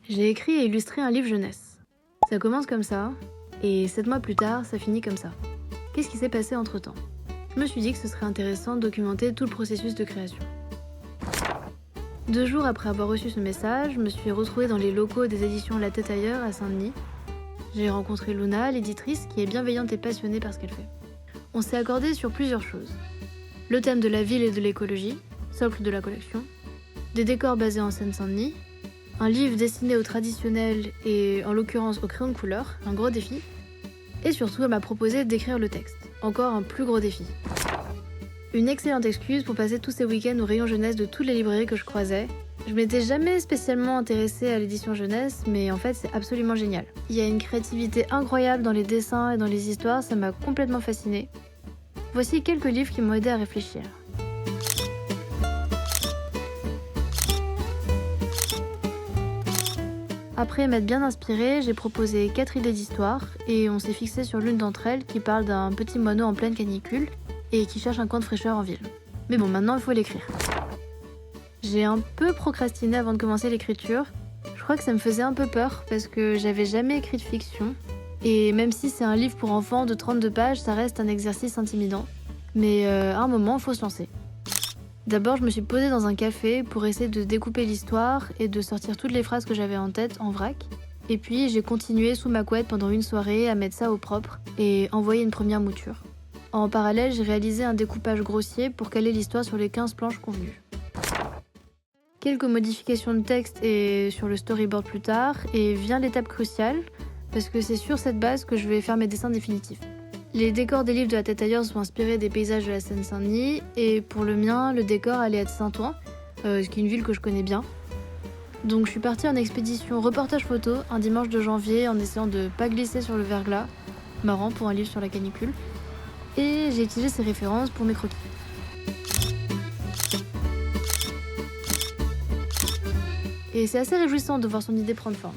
J'ai écrit et illustré un livre jeunesse. Ça commence comme ça, et 7 mois plus tard, ça finit comme ça. Qu'est-ce qui s'est passé entre-temps ? Je me suis dit que ce serait intéressant de documenter tout le processus de création. 2 jours après avoir reçu ce message, je me suis retrouvée dans les locaux des éditions La Tête Ailleurs à Saint-Denis. J'ai rencontré Luna, l'éditrice, qui est bienveillante et passionnée par ce qu'elle fait. On s'est accordé sur plusieurs choses. Le thème de la ville et de l'écologie, socle de la collection, des décors basés en Seine-Saint-Denis, un livre destiné au traditionnel et en l'occurrence au crayon de couleur, un gros défi, et surtout elle m'a proposé d'écrire le texte, encore un plus gros défi. Une excellente excuse pour passer tous ces week-ends au rayon jeunesse de toutes les librairies que je croisais. Je m'étais jamais spécialement intéressée à l'édition jeunesse, mais en fait c'est absolument génial. Il y a une créativité incroyable dans les dessins et dans les histoires, ça m'a complètement fascinée. Voici quelques livres qui m'ont aidé à réfléchir. Après m'être bien inspirée, j'ai proposé 4 idées d'histoire et on s'est fixé sur l'une d'entre elles qui parle d'un petit moineau en pleine canicule et qui cherche un coin de fraîcheur en ville. Mais bon, maintenant il faut l'écrire. J'ai un peu procrastiné avant de commencer l'écriture. Je crois que ça me faisait un peu peur parce que j'avais jamais écrit de fiction. Et même si c'est un livre pour enfants de 32 pages, ça reste un exercice intimidant. Mais à un moment, il faut se lancer. D'abord, je me suis posée dans un café pour essayer de découper l'histoire et de sortir toutes les phrases que j'avais en tête en vrac. Et puis, j'ai continué sous ma couette pendant une soirée à mettre ça au propre et envoyer une première mouture. En parallèle, j'ai réalisé un découpage grossier pour caler l'histoire sur les 15 planches convenues. Quelques modifications de texte et sur le storyboard plus tard, et vient l'étape cruciale, parce que c'est sur cette base que je vais faire mes dessins définitifs. Les décors des livres de La Tête Ailleurs sont inspirés des paysages de la Seine-Saint-Denis, et pour le mien, le décor allait être Saint-Ouen, ce qui est une ville que je connais bien. Donc je suis partie en expédition reportage photo un dimanche de janvier en essayant de pas glisser sur le verglas, marrant pour un livre sur la canicule, et j'ai utilisé ces références pour mes croquis. Et c'est assez réjouissant de voir son idée prendre forme.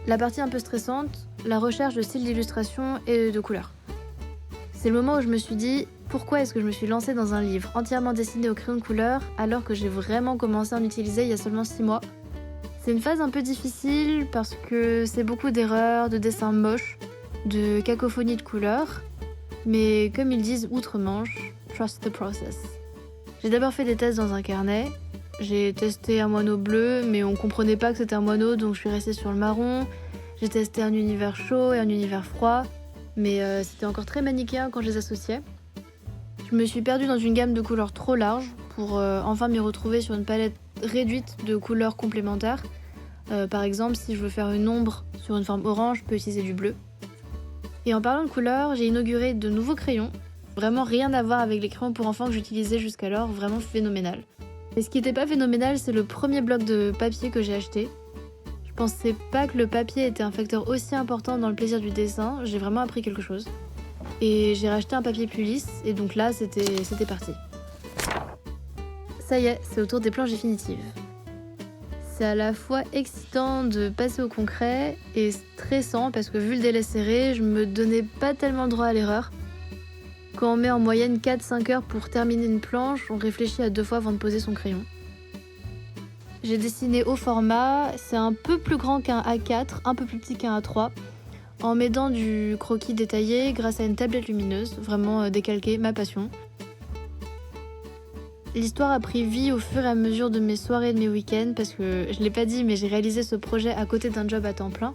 La partie un peu stressante, la recherche de style d'illustration et de couleurs. C'est le moment où je me suis dit, pourquoi est-ce que je me suis lancée dans un livre entièrement dessiné au crayon de couleur alors que j'ai vraiment commencé à en utiliser il y a seulement 6 mois ? C'est une phase un peu difficile parce que c'est beaucoup d'erreurs, de dessins moches, de cacophonie de couleurs, mais comme ils disent outre-Manche, trust the process. J'ai d'abord fait des tests dans un carnet. J'ai testé un moineau bleu, mais on comprenait pas que c'était un moineau, donc je suis restée sur le marron. J'ai testé un univers chaud et un univers froid, mais c'était encore très manichéen quand je les associais. Je me suis perdue dans une gamme de couleurs trop large pour enfin m'y retrouver sur une palette réduite de couleurs complémentaires. Par exemple, si je veux faire une ombre sur une forme orange, je peux utiliser du bleu. Et en parlant de couleurs, j'ai inauguré de nouveaux crayons. Vraiment rien à voir avec les crayons pour enfants que j'utilisais jusqu'alors, vraiment phénoménal. Et ce qui n'était pas phénoménal, c'est le premier bloc de papier que j'ai acheté. Je pensais pas que le papier était un facteur aussi important dans le plaisir du dessin, j'ai vraiment appris quelque chose. Et j'ai racheté un papier plus lisse, et donc là, c'était parti. Ça y est, c'est au tour des planches définitives. C'est à la fois excitant de passer au concret et stressant parce que vu le délai serré, je me donnais pas tellement le droit à l'erreur. Quand on met en moyenne 4-5 heures pour terminer une planche, on réfléchit à 2 fois avant de poser son crayon. J'ai dessiné au format, c'est un peu plus grand qu'un A4, un peu plus petit qu'un A3, en m'aidant du croquis détaillé grâce à une tablette lumineuse, vraiment décalquée, ma passion. L'histoire a pris vie au fur et à mesure de mes soirées et de mes week-ends parce que, je l'ai pas dit, mais j'ai réalisé ce projet à côté d'un job à temps plein.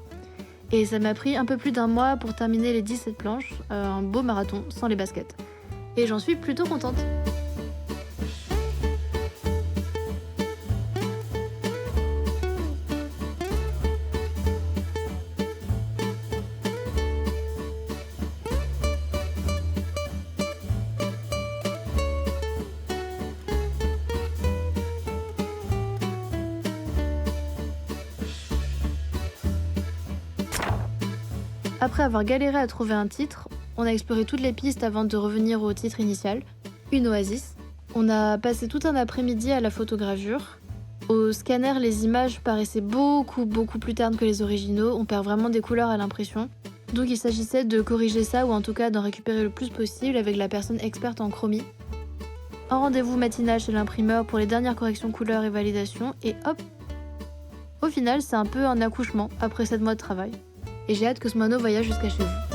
Et ça m'a pris un peu plus d'1 mois pour terminer les 17 planches, un beau marathon sans les baskets. Et j'en suis plutôt contente. Après avoir galéré à trouver un titre, on a exploré toutes les pistes avant de revenir au titre initial, une oasis. On a passé tout un après-midi à la photogravure. Au scanner, les images paraissaient beaucoup plus ternes que les originaux, on perd vraiment des couleurs à l'impression. Donc il s'agissait de corriger ça ou en tout cas d'en récupérer le plus possible avec la personne experte en chromie. Un rendez-vous matinal chez l'imprimeur pour les dernières corrections couleurs et validation et hop. Au final, c'est un peu un accouchement après 7 mois de travail. Et j'ai hâte que ce mono voyage jusqu'à chez vous.